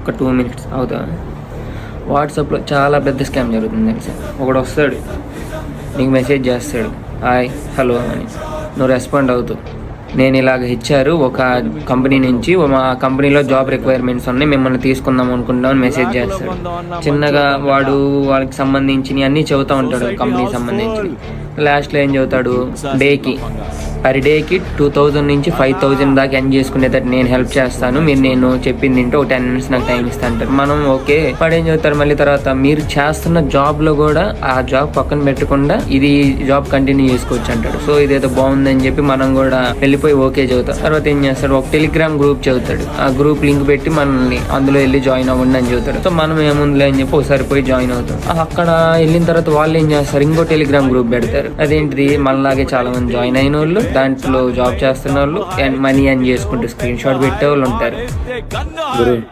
ఒక్క 2 minutes అవుతా. వాట్సాప్లో చాలా పెద్ద స్కామ్ జరుగుతుంది తెలుసా. ఒకడు వస్తాడు, నీకు మెసేజ్ చేస్తాడు, హాయ్ హలో అని. నువ్వు రెస్పాండ్ అవుతావు, నేను ఇలాగ ఇచ్చారు ఒక కంపెనీ నుంచి, మా కంపెనీలో జాబ్ రిక్వైర్మెంట్స్ ఉన్నాయి, మిమ్మల్ని తీసుకుందాం అనుకుంటామని మెసేజ్ చేస్తాడు. చిన్నగా వాడు వాళ్ళకి సంబంధించినవి అన్నీ చెబుతూ ఉంటాడు, కంపెనీకి సంబంధించి. లాస్ట్లో ఏం చెబుతాడు, పర్ డేకి 2000 నుంచి 5000 దాకా ఎర్న్ చేసుకునేటట్టు నేను హెల్ప్ చేస్తాను, మీరు నేను చెప్పింది ఏంటో ఒక 10 minutes నాకు టైం ఇస్తా అంటారు. మనం ఓకే. వాడు ఏం చెబుతారు మళ్ళీ తర్వాత, మీరు చేస్తున్న జాబ్లో కూడా ఆ జాబ్ పక్కన పెట్టకుండా ఇది జాబ్ కంటిన్యూ చేసుకోవచ్చు అంటాడు. సో ఇదేదో బాగుందని చెప్పి మనం కూడా వెళ్ళిపోయి ఓకే చెబుతాం. తర్వాత ఏం చేస్తాడు, ఒక టెలిగ్రామ్ గ్రూప్ చెబుతాడు, ఆ గ్రూప్ లింక్ పెట్టి మనల్ని అందులో వెళ్ళి జాయిన్ అవ్వండి అని చెబుతాడు. సో మనం ఏముందిలే అని చెప్పి ఒకసారి పోయి జాయిన్ అవుతాం. అక్కడ వెళ్ళిన తర్వాత వాళ్ళు ఏం చేస్తారు, ఇంకో టెలిగ్రామ్ గ్రూప్ పెడతారు. అదేంటిది, మనలాగే చాలా మంది జాయిన్ అయిన వాళ్ళు, దాంట్లో జాబ్ చేస్తున్న వాళ్ళు, మనీ ఎర్న్ చేసుకుంటూ స్క్రీన్ షాట్ పెట్టే వాళ్ళు ఉంటారు.